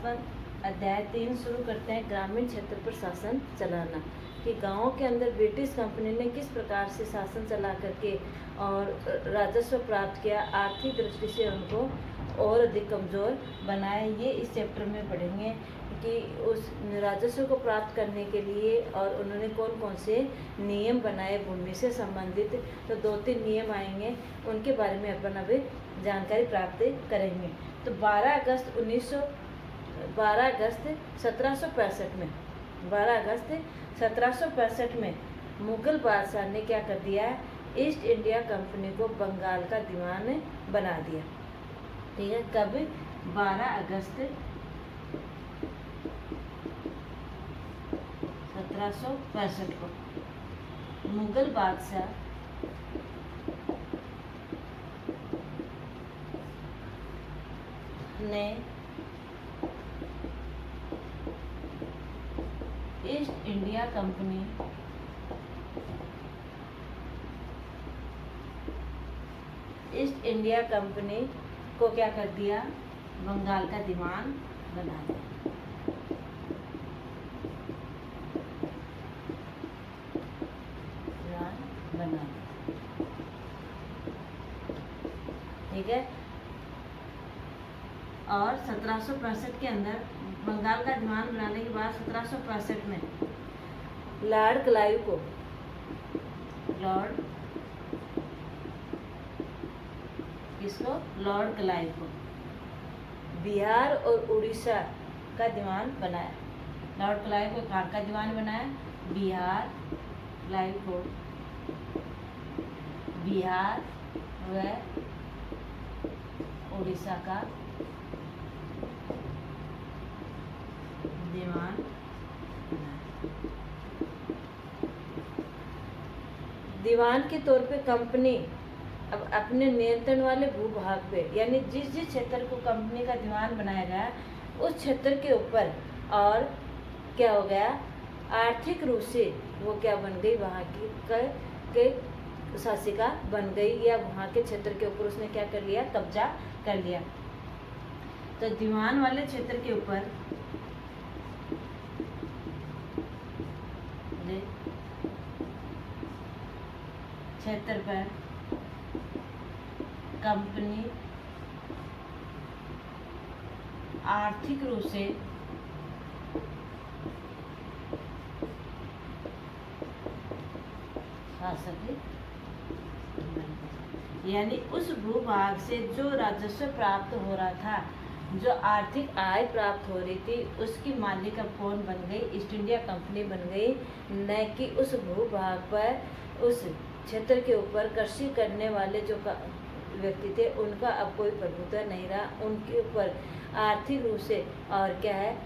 अपन अध्याय 3 शुरू करते हैं, ग्रामीण क्षेत्र पर शासन चलाना। कि गाँव के अंदर ब्रिटिश कंपनी ने किस प्रकार से शासन चला करके और राजस्व प्राप्त किया, आर्थिक दृष्टि से उनको और अधिक कमज़ोर बनाया। ये इस चैप्टर में पढ़ेंगे कि उस राजस्व को प्राप्त करने के लिए और उन्होंने कौन कौन से नियम बनाए भूमि से संबंधित। तो 2-3 नियम आएंगे, उनके बारे में अपन अभी जानकारी प्राप्त करेंगे। तो 12 अगस्त 1765 में मुगल बादशाह ने क्या कर दिया, ईस्ट इंडिया कंपनी को बंगाल का दीवान बना दिया। ठीक है, कब? 12 अगस्त 1765 को मुगल बादशाह ने ईस्ट इंडिया कंपनी को क्या कर दिया, बंगाल का दीवान बना दिया। ठीक है, और 1765 के अंदर बंगाल का दीवान बनाने के बाद 1765 में लॉर्ड क्लाइव को बिहार और उड़ीसा का दीवान बनाया। लॉर्ड क्लाइव को कहाँ का दीवान बनाया? बिहार व उड़ीसा का दीवान दीवान के तौर पे कंपनी अब अपने नियंत्रण वाले भूभाग पे, यानी जिस क्षेत्र को कंपनी का दीवान बनाया गया उस क्षेत्र के ऊपर, और क्या हो गया, आर्थिक रूप से वो क्या बन गई, वहाँ की के शासिका बन गई, या वहाँ के क्षेत्र के ऊपर उसने क्या कर लिया, कब्जा कर लिया। तो दीवान वाले क्षेत्र के ऊपर पर कंपनी आर्थिक रूप से शासक, यानी उस भूभाग से जो राजस्व प्राप्त हो रहा था, जो आर्थिक आय प्राप्त हो रही थी, उसकी मालिक अब कौन बन गई, ईस्ट इंडिया कंपनी बन गई। न कि उस भूभाग पर, उस क्षेत्र के ऊपर कृषि करने वाले जो व्यक्ति थे उनका अब कोई प्रभुत्व नहीं रहा, उनके ऊपर आर्थिक रूप से, और क्या है,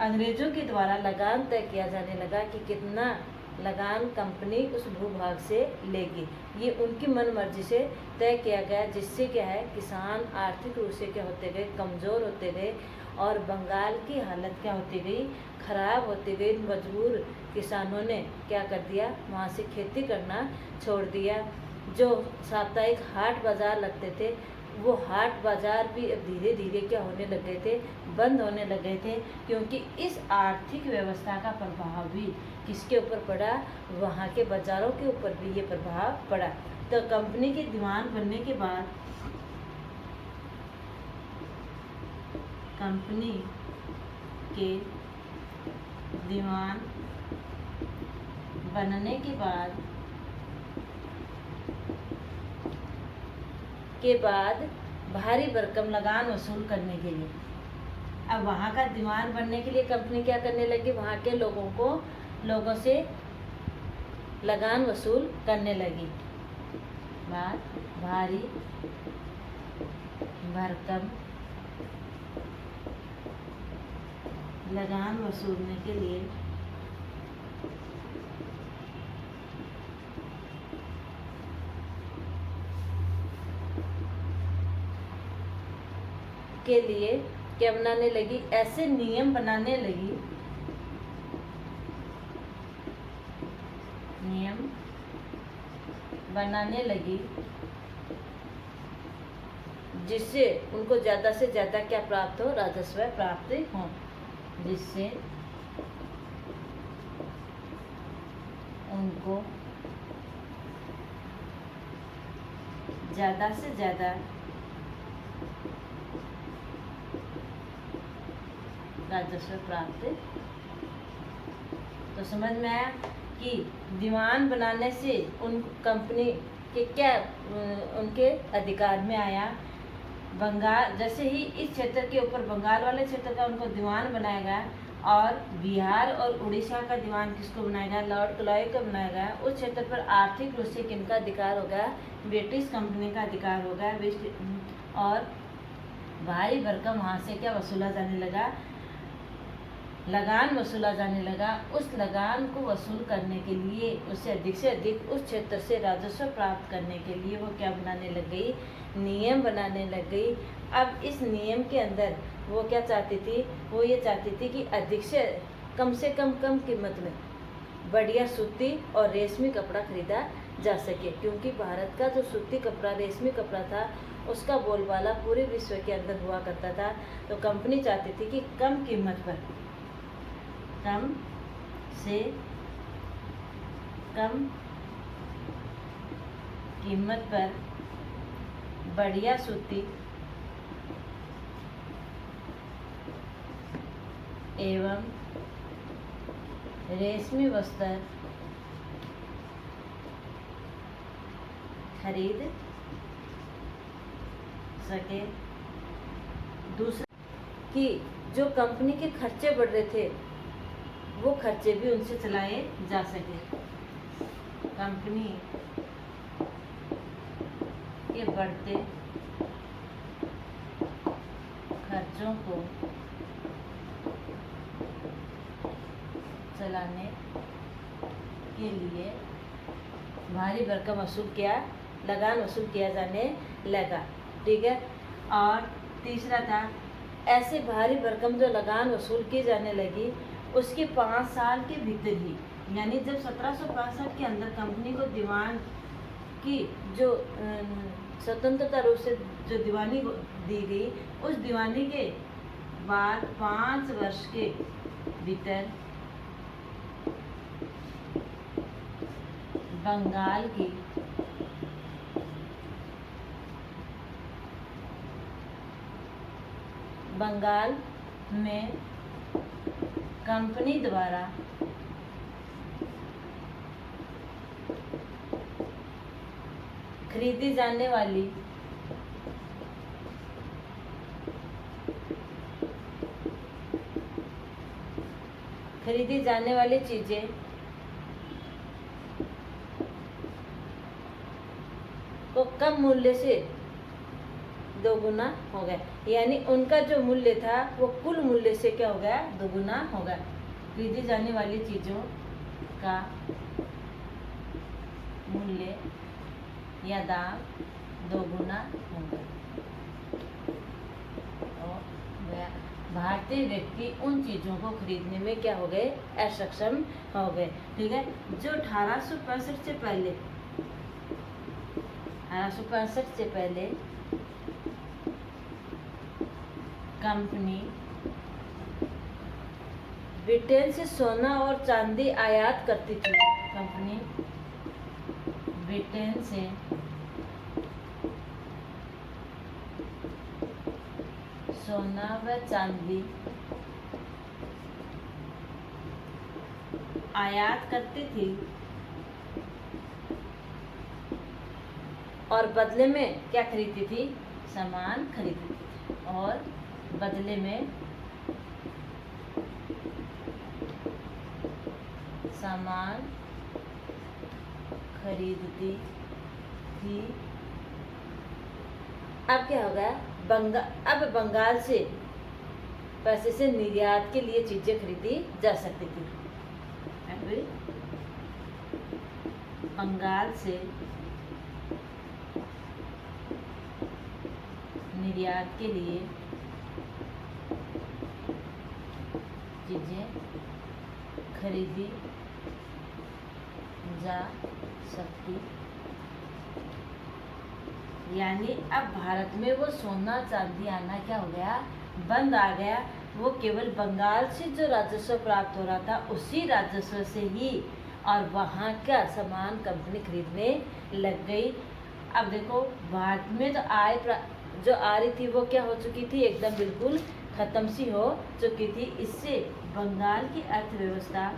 अंग्रेजों के द्वारा लगान तय किया जाने लगा कि कितना लगान कंपनी उस भूभाग से लेगी। ये उनकी मन मर्जी से तय किया गया, जिससे क्या है, किसान आर्थिक रूप से क्या होते गए, कमज़ोर होते गए, और बंगाल की हालत क्या होती गई, खराब होती गई। मजबूर किसानों ने क्या कर दिया, वहाँ से खेती करना छोड़ दिया। जो साप्ताहिक हाट बाज़ार लगते थे, वो हाट बाज़ार भी अब धीरे धीरे क्या होने लग गए थे, बंद होने लग गए थे, क्योंकि इस आर्थिक व्यवस्था का प्रभाव भी किसके ऊपर पड़ा, वहाँ के बाज़ारों के ऊपर भी ये प्रभाव पड़ा। तो कंपनी के दीवान बनने के बाद, कंपनी के दीवान बनने के बाद भारी भरकम लगान वसूल करने के लिए, अब वहाँ का दीवान बनने के लिए कंपनी क्या करने लगी, वहाँ के लोगों से लगान वसूल करने लगी। भारी भरकम लगान वसूलने के लिए क्या बनाने लगी, ऐसे नियम बनाने लगी, जिससे उनको ज़्यादा से ज़्यादा क्या प्राप्त हो, राजस्व प्राप्त हो, जिससे उनको ज़्यादा से ज़्यादा राजस्व प्राप्त। तो समझ में आया कि दीवान बनाने से उन कंपनी के क्या उनके अधिकार में आया। बंगाल जैसे ही इस क्षेत्र के ऊपर बंगाल वाले क्षेत्र का उनको दीवान बनाया गया, और बिहार और उड़ीसा का दीवान किसको बनाया गया, लॉर्ड क्लाइव को बनाया गया। उस क्षेत्र पर आर्थिक रूप से किनका अधिकार हो गया, ब्रिटिश कंपनी का अधिकार हो गया। और भारी भरकम वहाँ से क्या वसूला जाने लगा, लगान वसूला जाने लगा। उस लगान को वसूल करने के लिए, उससे अधिक उस क्षेत्र से राजस्व प्राप्त करने के लिए वो क्या बनाने लग गई, नियम बनाने लग गई। अब इस नियम के अंदर वो क्या चाहती थी, वो ये चाहती थी कि अधिक से कम कीमत में बढ़िया सूती और रेशमी कपड़ा खरीदा जा सके, क्योंकि भारत का जो सूती कपड़ा, रेशमी कपड़ा था, उसका बोलबाला पूरे विश्व के अंदर हुआ करता था। तो कंपनी चाहती थी कि कम से कम कीमत पर बढ़िया सूती एवं रेशमी वस्त्र खरीद सके। दूसरा कि जो कंपनी के खर्चे बढ़ रहे थे, वो खर्चे भी उनसे चलाए जा सके। कंपनी के बढ़ते खर्चों को चलाने के लिए भारी भरकम लगान वसूल किया जाने लगा। ठीक है। और तीसरा था, ऐसे भारी भरकम जो लगान वसूल की जाने लगी, उसके 5 साल के भीतर ही, यानी जब 1765 के अंदर कंपनी को दीवान की जो स्वतंत्रता रूप से जो दीवानी दी गई, उस दीवानी के बाद 5 वर्ष के भीतर बंगाल में कंपनी द्वारा खरीदी जाने वाली चीजें को कम मूल्य से 2 गुना हो गया। यानी उनका जो मूल्य था वो कुल मूल्य से क्या हो गया, 2 गुना हो गया। खरीदी जाने वाली चीज़ों का मूल्य या दाम 2 गुना हो गया। भारतीय व्यक्ति उन चीज़ों को खरीदने में क्या हो गए, असक्षम हो गए। ठीक है। जो 1865 से पहले कंपनी ब्रिटेन से सोना और चांदी आयात करती थी। कंपनी ब्रिटेन से सोना व चांदी आयात करती थी और बदले में क्या खरीदती थी, सामान खरीदती थी। और बदले में सामान खरीदती थी। अब क्या हो गया, अब बंगाल से पैसे से निर्यात के लिए चीजें खरीदी जा सकती थी। अब बंगाल से निर्यात के लिए चीजें खरीदी जा सकती यानी अब भारत में वो सोना चांदी आना क्या हो गया, बंद आ गया। वो केवल बंगाल से जो राजस्व प्राप्त हो रहा था उसी राजस्व से ही और वहाँ का सामान कंपनी खरीदने लग गई। अब देखो भारत में तो जो आ रही थी वो क्या हो चुकी थी, एकदम बिल्कुल खत्म सी हो चुकी थी। इससे बंगाल की अर्थव्यवस्था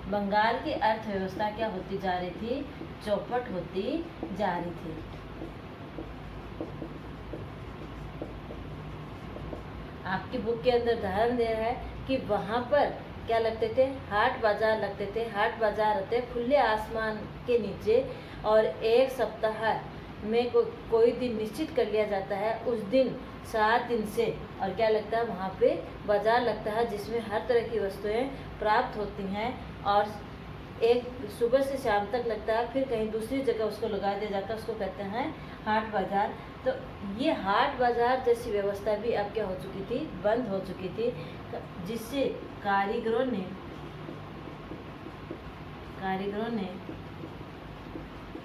बंगाल की अर्थव्यवस्था क्या होती जा रही थी, चौपट होती जा रही थी। आपकी बुक के अंदर उदाहरण दे रहा है कि वहाँ पर क्या लगते थे, हाट बाजार लगते थे। हाट बाजार रहते खुले आसमान के नीचे और एक सप्ताह में कोई दिन निश्चित कर लिया जाता है। उस दिन 7 दिन से और क्या लगता है, वहाँ पे बाजार लगता है जिसमें हर तरह की वस्तुएं प्राप्त होती हैं और एक सुबह से शाम तक लगता है, फिर कहीं दूसरी जगह उसको लगा दिया जाता है, उसको कहते हैं हाट बाजार। तो ये हाट बाजार जैसी व्यवस्था भी अब क्या हो चुकी थी, बंद हो चुकी थी, जिससे कारीगरों ने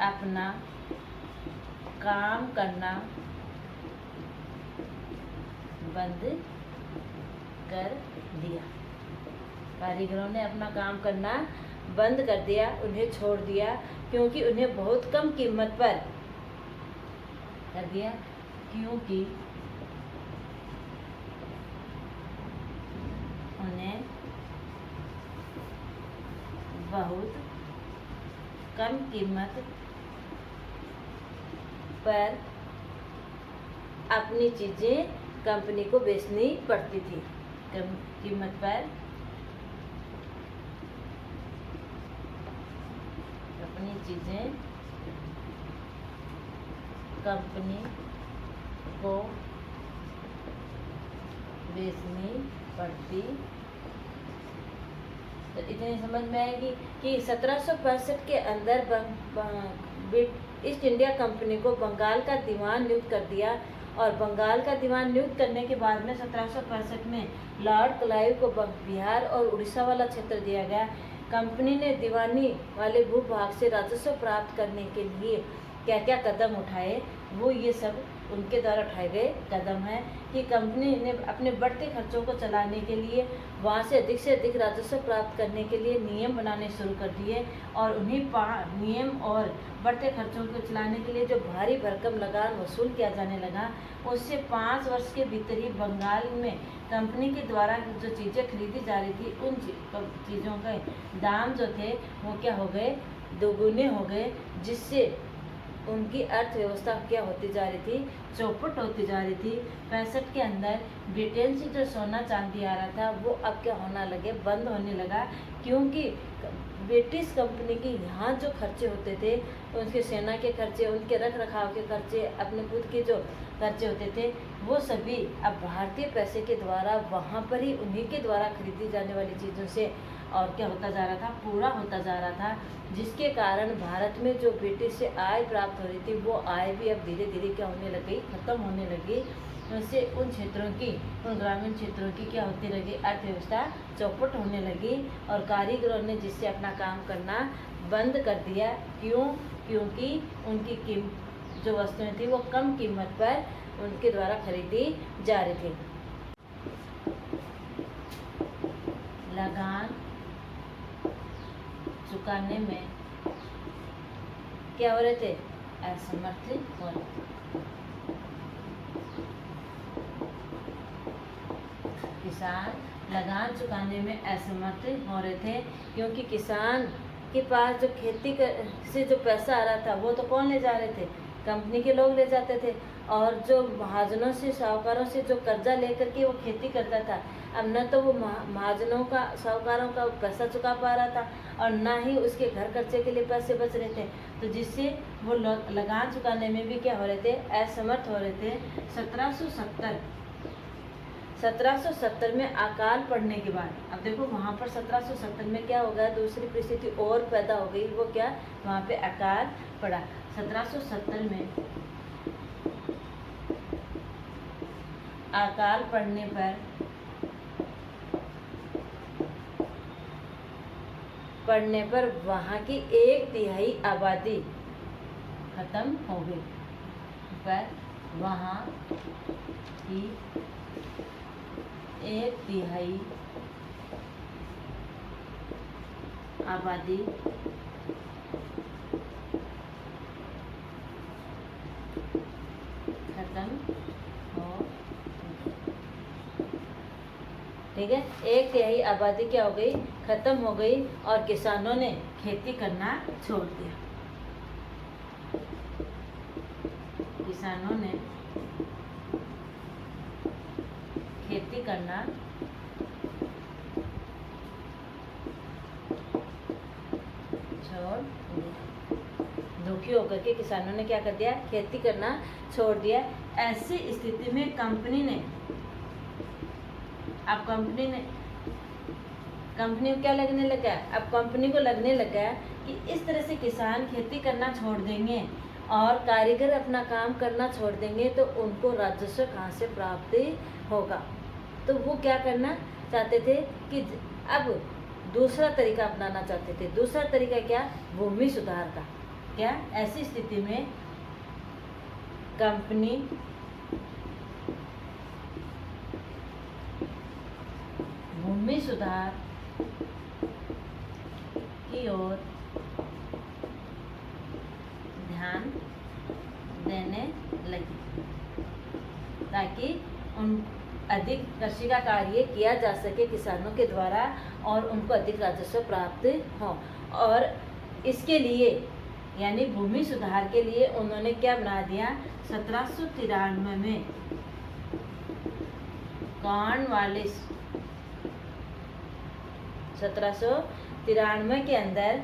अपना काम करना बंद कर दिया। कारीगरों ने अपना काम करना बंद कर दिया, उन्हें छोड़ दिया, क्योंकि उन्हें बहुत कम कीमत पर कर दिया, क्योंकि उन्हें बहुत कम कीमत पर अपनी चीज़ें कंपनी को बेचनी पड़ती थी। कम कीमत पर अपनी चीज़ें कंपनी को बेचनी पड़ती। तो इतनी समझ में आएगी कि 1765 के अंदर ईस्ट इंडिया कंपनी को बंगाल का दीवान नियुक्त कर दिया और बंगाल का दीवान नियुक्त करने के बाद में 1765 में लॉर्ड क्लाइव को बिहार और उड़ीसा वाला क्षेत्र दिया गया। कंपनी ने दीवानी वाले भूभाग से राजस्व प्राप्त करने के लिए क्या क्या कदम उठाए, वो ये सब उनके द्वारा उठाए गए कदम हैं कि कंपनी ने अपने बढ़ते खर्चों को चलाने के लिए वहाँ से अधिक राजस्व प्राप्त करने के लिए नियम बनाने शुरू कर दिए और उन्हीं नियम और बढ़ते खर्चों को चलाने के लिए जो भारी भरकम लगान वसूल किया जाने लगा, उससे 5 वर्ष के भीतर ही बंगाल में कंपनी के द्वारा जो चीज़ें खरीदी जा रही थी उन चीज़ों के दाम जो थे वो क्या हो गए, दोगुने हो गए, जिससे उनकी अर्थव्यवस्था क्या होती जा रही थी, चौपट होती जा रही थी। 65 के अंदर ब्रिटेन से जो सोना चांदी आ रहा था वो अब क्या होना लगे, बंद होने लगा, क्योंकि ब्रिटिश कंपनी के यहाँ जो खर्चे होते थे, उनके सेना के खर्चे, उनके रख रखाव के खर्चे, अपने खुद के जो खर्चे होते थे, वो सभी अब भारतीय पैसे के द्वारा वहाँ पर ही उन्हीं के द्वारा खरीदी जाने वाली चीज़ों से और क्या होता जा रहा था, पूरा होता जा रहा था, जिसके कारण भारत में जो ब्रिटिश से आय प्राप्त हो रही थी वो आय भी अब धीरे धीरे क्या होने लगी, खत्म होने लगी। उससे उन क्षेत्रों की, उन ग्रामीण क्षेत्रों की क्या होती लगी, अर्थव्यवस्था चौपट होने लगी और कारीगरों ने जिससे अपना काम करना बंद कर दिया। क्यों? क्योंकि उनकी जो वस्तुएं थी वो कम कीमत पर उनके द्वारा खरीदी जा रही थी। लगान चुकाने में क्या हो रहे थे, असमर्थ हो रहे थे। किसान लगान चुकाने में असमर्थ हो रहे थे, क्योंकि किसान के पास जो खेती से जो पैसा आ रहा था वो तो कौन ले जा रहे थे, कंपनी के लोग ले जाते थे, और जो महाजनों से, साहूकारों से जो कर्जा लेकर के वो खेती करता था, अब न तो वो महाजनों का, साहूकारों का पैसा चुका पा रहा था और ना ही उसके घर खर्चे के लिए पैसे बच रहे थे, तो जिससे वो लगान चुकाने में भी क्या हो रहे थे, असमर्थ हो रहे थे। 1770 में अकाल पड़ने के बाद, अब देखो वहाँ पर 1770 में क्या हो गया, दूसरी परिस्थिति और पैदा हो गई, वो क्या, वहाँ पे अकाल पड़ा। 1770 में अकाल पड़ने पर पड़ने पर वहाँ की 1/3 आबादी खत्म हो गई। पर वहाँ की 1/3 आबादी खत्म हो, ठीक है। 1/3 आबादी क्या हो गई, खत्म हो गई और किसानों ने खेती करना छोड़ दिया। किसानों ने खेती करना छोड़ दिया। दुखी होकर के किसानों ने क्या कर दिया, खेती करना छोड़ दिया। ऐसी स्थिति में कंपनी को क्या लगने लगा, अब कंपनी को लगने लगा कि इस तरह से किसान खेती करना छोड़ देंगे और कारीगर अपना काम करना छोड़ देंगे तो उनको राजस्व कहाँ से प्राप्त होगा। तो वो क्या करना चाहते थे कि अब दूसरा तरीका अपनाना चाहते थे। दूसरा तरीका क्या, भूमि सुधार का। क्या, ऐसी स्थिति में कंपनी भूमि सुधार की ओर ध्यान देने लगी ताकि उन अधिक कृषि का कार्य किया जा सके किसानों के द्वारा और उनको अधिक राजस्व प्राप्त हो। और इसके लिए यानी भूमि सुधार के लिए उन्होंने क्या बना दिया, 1793 में कॉर्नवालिस 1793 के अंदर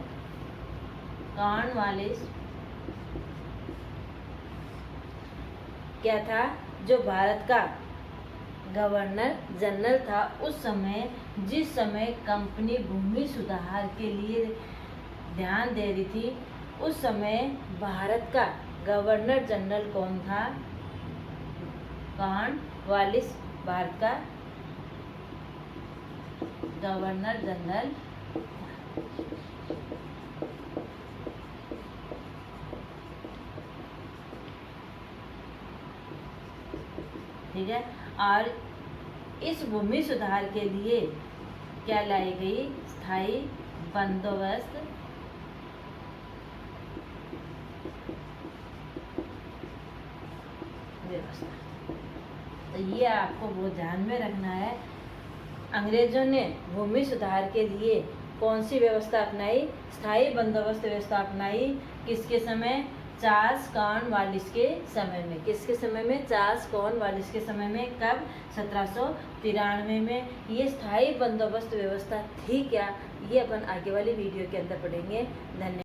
कॉर्नवालिस क्या था, जो भारत का गवर्नर जनरल था उस समय, जिस समय कंपनी भूमि सुधार के लिए ध्यान दे रही थी, उस समय भारत का गवर्नर जनरल कौन था, कॉर्नवालिस भारत का गवर्नर जनरल। ठीक है। और इस भूमि सुधार के लिए क्या लाई गई, स्थायी बंदोबस्त व्यवस्था। तो ये आपको बहुत ध्यान में रखना है। अंग्रेजों ने भूमि सुधार के लिए कौन सी व्यवस्था अपनाई, स्थायी बंदोबस्त व्यवस्था अपनाई। किसके समय, चार्ल्स कॉर्नवालिस के समय में। किसके समय में, चार्ल्स कॉर्नवालिस के समय में। कब, 1793 में। ये स्थायी बंदोबस्त व्यवस्था थी क्या, ये अपन आगे वाली वीडियो के अंदर पढ़ेंगे। धन्यवाद।